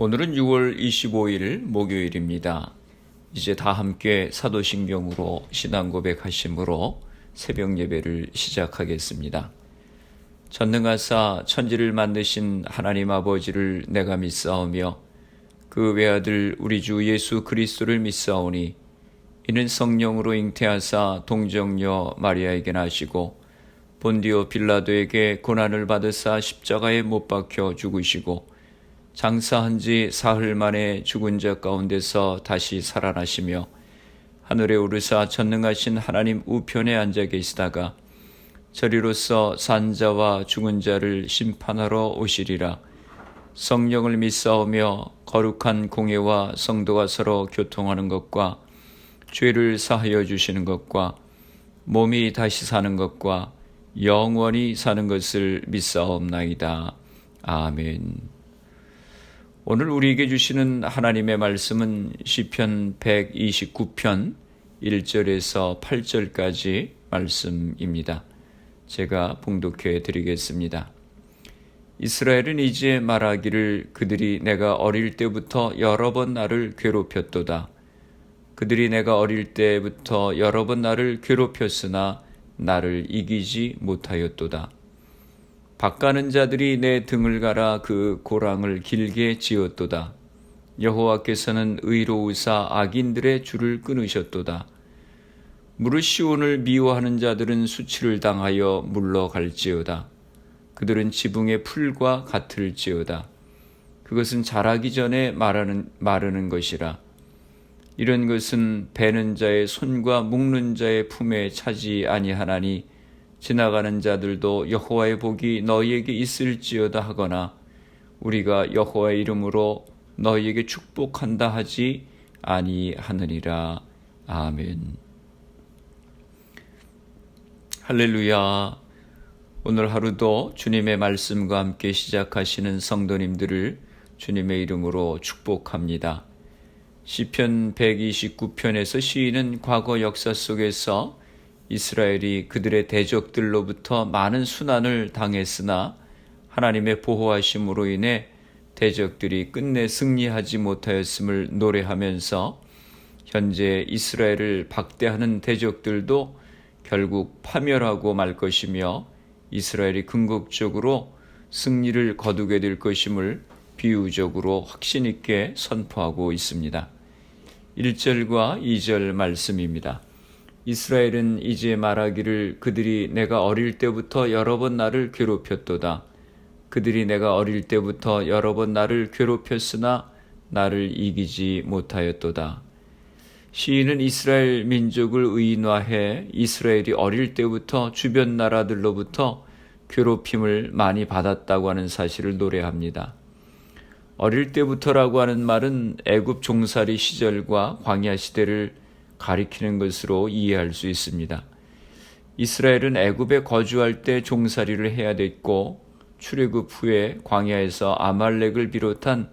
오늘은 6월 25일 목요일입니다. 이제 다 함께 사도신경으로 신앙 고백하심으로 새벽 예배를 시작하겠습니다. 전능하사 천지를 만드신 하나님 아버지를 내가 믿사오며 그 외아들 우리 주 예수 그리스도를 믿사오니 이는 성령으로 잉태하사 동정녀 마리아에게 나시고 본디오 빌라도에게 고난을 받으사 십자가에 못 박혀 죽으시고 장사한 지 사흘 만에 죽은 자 가운데서 다시 살아나시며 하늘에 오르사 전능하신 하나님 우편에 앉아 계시다가 저리로서 산자와 죽은 자를 심판하러 오시리라. 성령을 믿사오며 거룩한 공예와 성도가 서로 교통하는 것과 죄를 사하여 주시는 것과 몸이 다시 사는 것과 영원히 사는 것을 믿사옵나이다. 아멘. 오늘 우리에게 주시는 하나님의 말씀은 시편 129편 1절에서 8절까지 말씀입니다. 제가 봉독해 드리겠습니다. 이스라엘은 이제 말하기를 그들이 내가 어릴 때부터 여러 번 나를 괴롭혔도다. 그들이 내가 어릴 때부터 여러 번 나를 괴롭혔으나 나를 이기지 못하였도다. 밭가는 자들이 내 등을 갈아 그 고랑을 길게 지었도다. 여호와께서는 의로우사 악인들의 줄을 끊으셨도다. 무릇 시온을 미워하는 자들은 수치를 당하여 물러갈지어다. 그들은 지붕의 풀과 같을지어다. 그것은 자라기 전에 마르는 것이라. 이런 것은 베는 자의 손과 묶는 자의 품에 차지 아니하나니 지나가는 자들도 여호와의 복이 너희에게 있을지어다 하거나 우리가 여호와의 이름으로 너희에게 축복한다 하지 아니하느니라. 아멘. 할렐루야. 오늘 하루도 주님의 말씀과 함께 시작하시는 성도님들을 주님의 이름으로 축복합니다. 시편 129편에서 시인은 과거 역사 속에서 이스라엘이 그들의 대적들로부터 많은 순환을 당했으나 하나님의 보호하심으로 인해 대적들이 끝내 승리하지 못하였음을 노래하면서 현재 이스라엘을 박대하는 대적들도 결국 파멸하고 말 것이며 이스라엘이 궁극적으로 승리를 거두게 될 것임을 비유적으로 확신 있게 선포하고 있습니다. 1절과 2절 말씀입니다. 이스라엘은 이제 말하기를 그들이 내가 어릴 때부터 여러 번 나를 괴롭혔도다. 그들이 내가 어릴 때부터 여러 번 나를 괴롭혔으나 나를 이기지 못하였도다. 시인은 이스라엘 민족을 의인화해 이스라엘이 어릴 때부터 주변 나라들로부터 괴롭힘을 많이 받았다고 하는 사실을 노래합니다. 어릴 때부터라고 하는 말은 애굽 종살이 시절과 광야 시대를 가리키는 것으로 이해할 수 있습니다. 이스라엘은 애굽에 거주할 때 종살이를 해야 됐고 출애굽 후에 광야에서 아말렉을 비롯한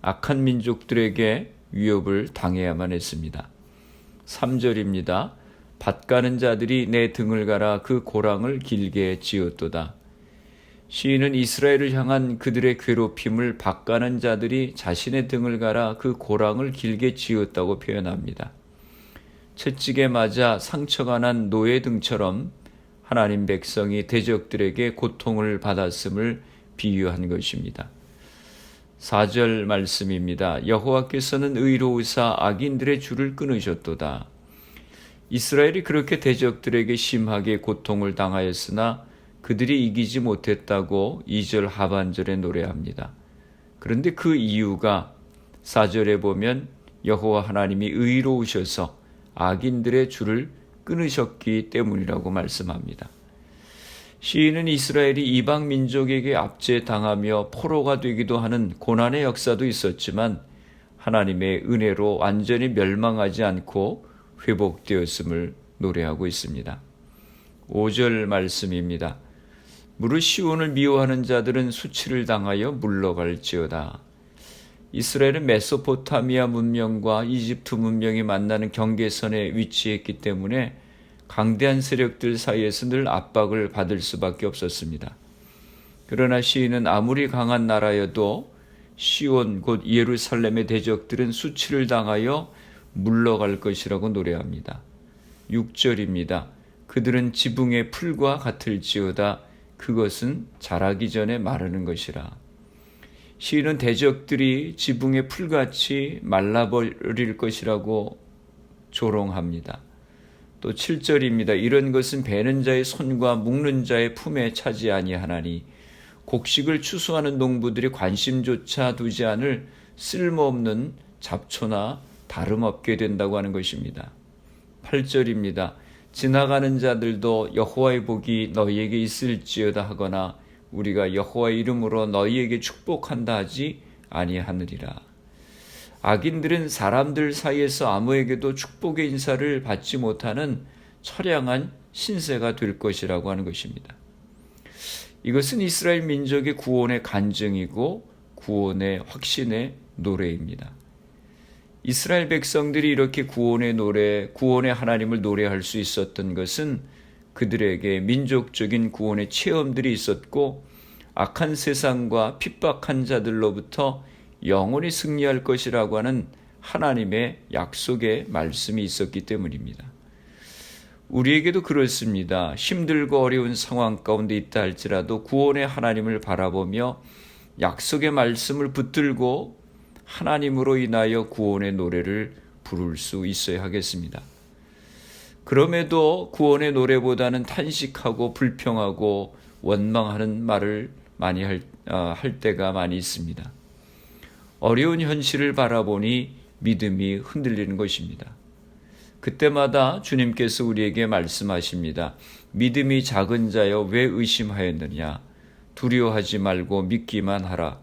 악한 민족들에게 위협을 당해야만 했습니다. 3절입니다. 밭가는 자들이 내 등을 갈아 그 고랑을 길게 지었도다. 시인은 이스라엘을 향한 그들의 괴롭힘을 밭가는 자들이 자신의 등을 갈아 그 고랑을 길게 지었다고 표현합니다. 채찍에 맞아 상처가 난 노예 등처럼 하나님 백성이 대적들에게 고통을 받았음을 비유한 것입니다. 4절 말씀입니다. 여호와께서는 의로우사 악인들의 줄을 끊으셨도다. 이스라엘이 그렇게 대적들에게 심하게 고통을 당하였으나 그들이 이기지 못했다고 2절 하반절에 노래합니다. 그런데 그 이유가 4절에 보면 여호와 하나님이 의로우셔서 악인들의 줄을 끊으셨기 때문이라고 말씀합니다. 시인은 이스라엘이 이방 민족에게 압제당하며 포로가 되기도 하는 고난의 역사도 있었지만 하나님의 은혜로 완전히 멸망하지 않고 회복되었음을 노래하고 있습니다. 5절 말씀입니다. 무릇 시온을 미워하는 자들은 수치를 당하여 물러갈지어다. 이스라엘은 메소포타미아 문명과 이집트 문명이 만나는 경계선에 위치했기 때문에 강대한 세력들 사이에서 늘 압박을 받을 수밖에 없었습니다. 그러나 시인은 아무리 강한 나라여도 시온 곧 예루살렘의 대적들은 수치를 당하여 물러갈 것이라고 노래합니다. 6절입니다. 그들은 지붕의 풀과 같을지어다. 그것은 자라기 전에 마르는 것이라. 시인은 대적들이 지붕의 풀같이 말라버릴 것이라고 조롱합니다. 또 7절입니다. 이런 것은 베는 자의 손과 묶는 자의 품에 차지 아니하나니 곡식을 추수하는 농부들이 관심조차 두지 않을 쓸모없는 잡초나 다름없게 된다고 하는 것입니다. 8절입니다. 지나가는 자들도 여호와의 복이 너희에게 있을지어다 하거나 우리가 여호와의 이름으로 너희에게 축복한다 하지 아니하느니라. 악인들은 사람들 사이에서 아무에게도 축복의 인사를 받지 못하는 처량한 신세가 될 것이라고 하는 것입니다. 이것은 이스라엘 민족의 구원의 간증이고 구원의 확신의 노래입니다. 이스라엘 백성들이 이렇게 구원의 노래, 구원의 하나님을 노래할 수 있었던 것은 그들에게 민족적인 구원의 체험들이 있었고 악한 세상과 핍박한 자들로부터 영원히 승리할 것이라고 하는 하나님의 약속의 말씀이 있었기 때문입니다. 우리에게도 그렇습니다. 힘들고 어려운 상황 가운데 있다 할지라도 구원의 하나님을 바라보며 약속의 말씀을 붙들고 하나님으로 인하여 구원의 노래를 부를 수 있어야 하겠습니다. 그럼에도 구원의 노래보다는 탄식하고 불평하고 원망하는 말을 많이 할 때가 많이 있습니다. 어려운 현실을 바라보니 믿음이 흔들리는 것입니다. 그때마다 주님께서 우리에게 말씀하십니다. 믿음이 작은 자여 왜 의심하였느냐? 두려워하지 말고 믿기만 하라.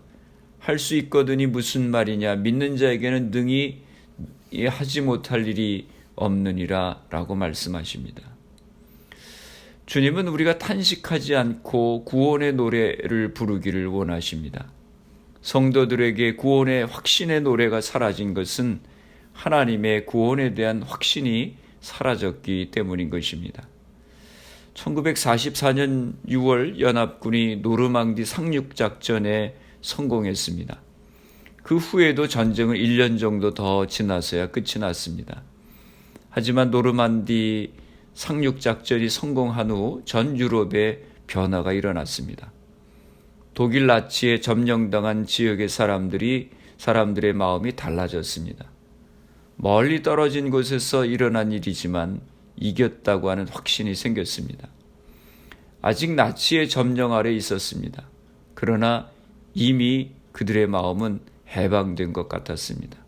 할 수 있거든이 무슨 말이냐? 믿는 자에게는 능히 하지 못할 일이 없느니라 라고 말씀하십니다. 주님은 우리가 탄식하지 않고 구원의 노래를 부르기를 원하십니다. 성도들에게 구원의 확신의 노래가 사라진 것은 하나님의 구원에 대한 확신이 사라졌기 때문인 것입니다. 1944년 6월 연합군이 노르망디 상륙작전에 성공했습니다. 그 후에도 전쟁은 1년 정도 더 지나서야 끝이 났습니다. 하지만 노르망디 상륙작전이 성공한 후 전 유럽에 변화가 일어났습니다. 독일 나치에 점령당한 지역의 사람들의 마음이 달라졌습니다. 멀리 떨어진 곳에서 일어난 일이지만 이겼다고 하는 확신이 생겼습니다. 아직 나치의 점령 아래 있었습니다. 그러나 이미 그들의 마음은 해방된 것 같았습니다.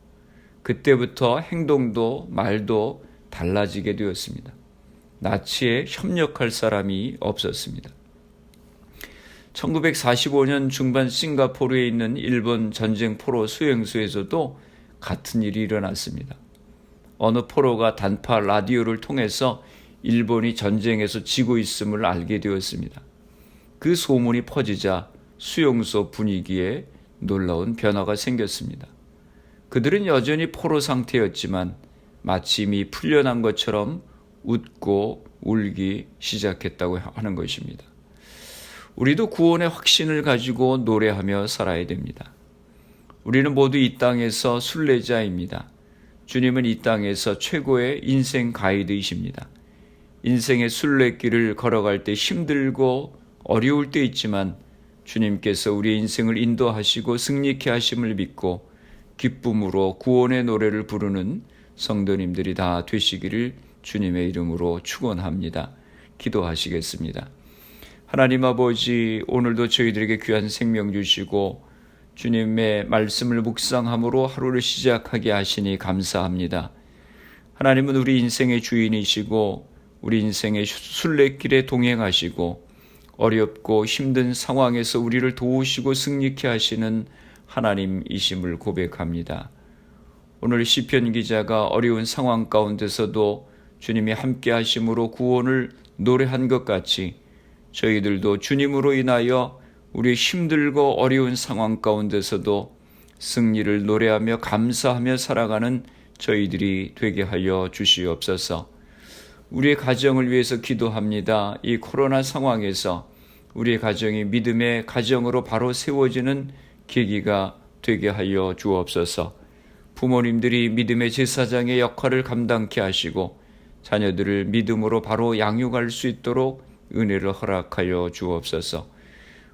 그때부터 행동도 말도 달라지게 되었습니다. 나치에 협력할 사람이 없었습니다. 1945년 중반 싱가포르에 있는 일본 전쟁 포로 수용소에서도 같은 일이 일어났습니다. 어느 포로가 단파 라디오를 통해서 일본이 전쟁에서 지고 있음을 알게 되었습니다. 그 소문이 퍼지자 수용소 분위기에 놀라운 변화가 생겼습니다. 그들은 여전히 포로 상태였지만 마치 이미 풀려난 것처럼 웃고 울기 시작했다고 하는 것입니다. 우리도 구원의 확신을 가지고 노래하며 살아야 됩니다. 우리는 모두 이 땅에서 순례자입니다. 주님은 이 땅에서 최고의 인생 가이드이십니다. 인생의 순례길을 걸어갈 때 힘들고 어려울 때 있지만 주님께서 우리의 인생을 인도하시고 승리케 하심을 믿고 기쁨으로 구원의 노래를 부르는 성도님들이 다 되시기를 주님의 이름으로 축원합니다. 기도하시겠습니다. 하나님 아버지, 오늘도 저희들에게 귀한 생명 주시고 주님의 말씀을 묵상함으로 하루를 시작하게 하시니 감사합니다. 하나님은 우리 인생의 주인이시고 우리 인생의 순례길에 동행하시고 어렵고 힘든 상황에서 우리를 도우시고 승리케 하시는 하나님이심을 고백합니다. 오늘 시편 기자가 어려운 상황 가운데서도 주님이 함께 하심으로 구원을 노래한 것 같이 저희들도 주님으로 인하여 우리 힘들고 어려운 상황 가운데서도 승리를 노래하며 감사하며 살아가는 저희들이 되게 하여 주시옵소서. 우리의 가정을 위해서 기도합니다. 이 코로나 상황에서 우리의 가정이 믿음의 가정으로 바로 세워지는 계기가 되게 하여 주옵소서. 부모님들이 믿음의 제사장의 역할을 감당케 하시고 자녀들을 믿음으로 바로 양육할 수 있도록 은혜를 허락하여 주옵소서.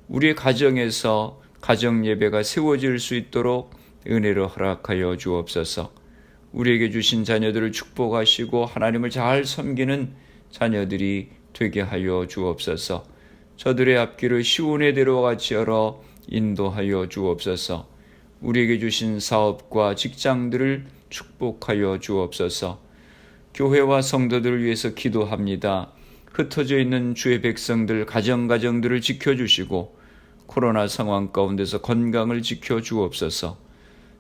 우리의 가정에서 가정 예배가 세워질 수 있도록 은혜를 허락하여 주옵소서. 우리에게 주신 자녀들을 축복하시고 하나님을 잘 섬기는 자녀들이 되게 하여 주옵소서. 저들의 앞길을 시온의 대로와 같이 열어 인도하여 주옵소서. 우리에게 주신 사업과 직장들을 축복하여 주옵소서. 교회와 성도들을 위해서 기도합니다. 흩어져 있는 주의 백성들 가정들을 지켜주시고 코로나 상황 가운데서 건강을 지켜 주옵소서.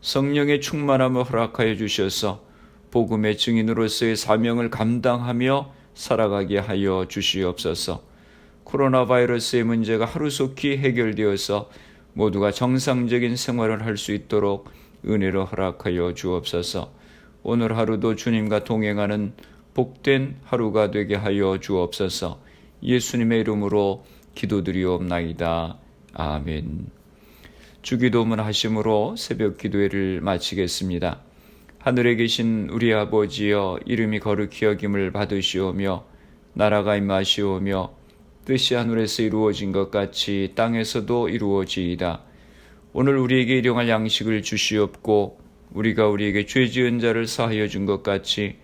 성령의 충만함을 허락하여 주셔서 복음의 증인으로서의 사명을 감당하며 살아가게 하여 주시옵소서. 코로나 바이러스의 문제가 하루속히 해결되어서 모두가 정상적인 생활을 할 수 있도록 은혜로 허락하여 주옵소서. 오늘 하루도 주님과 동행하는 복된 하루가 되게 하여 주옵소서. 예수님의 이름으로 기도드리옵나이다. 아멘. 주기도문 하심으로 새벽 기도회를 마치겠습니다. 하늘에 계신 우리 아버지여, 이름이 거룩히 여김을 받으시오며 나라가 임하시오며 뜻이 하늘에서 이루어진 것 같이 땅에서도 이루어지이다. 오늘 우리에게 일용할 양식을 주시옵고 우리가 우리에게 죄 지은 자를 사하여 준 것 같이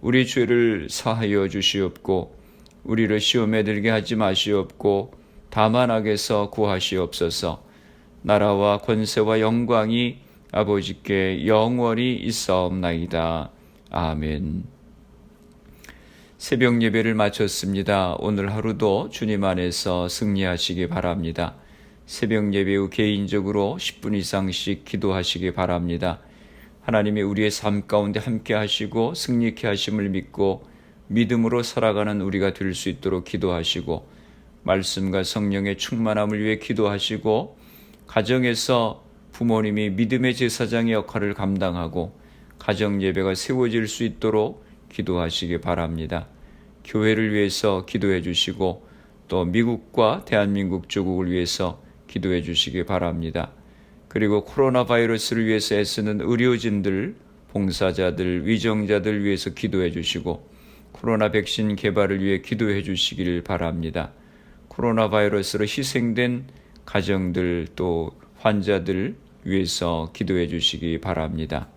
우리 죄를 사하여 주시옵고 우리를 시험에 들게 하지 마시옵고 다만 악에서 구하시옵소서. 나라와 권세와 영광이 아버지께 영원히 있사옵나이다. 아멘. 새벽 예배를 마쳤습니다. 오늘 하루도 주님 안에서 승리하시기 바랍니다. 새벽 예배 후 개인적으로 10분 이상씩 기도하시기 바랍니다. 하나님이 우리의 삶 가운데 함께 하시고 승리케 하심을 믿고 믿음으로 살아가는 우리가 될 수 있도록 기도하시고 말씀과 성령의 충만함을 위해 기도하시고 가정에서 부모님이 믿음의 제사장의 역할을 감당하고 가정 예배가 세워질 수 있도록 기도하시기 바랍니다. 교회를 위해서 기도해 주시고 또 미국과 대한민국 조국을 위해서 기도해 주시기 바랍니다. 그리고 코로나 바이러스를 위해서 애쓰는 의료진들, 봉사자들, 위정자들 위해서 기도해 주시고 코로나 백신 개발을 위해 기도해 주시길 바랍니다. 코로나 바이러스로 희생된 가정들 또 환자들 위해서 기도해 주시기 바랍니다.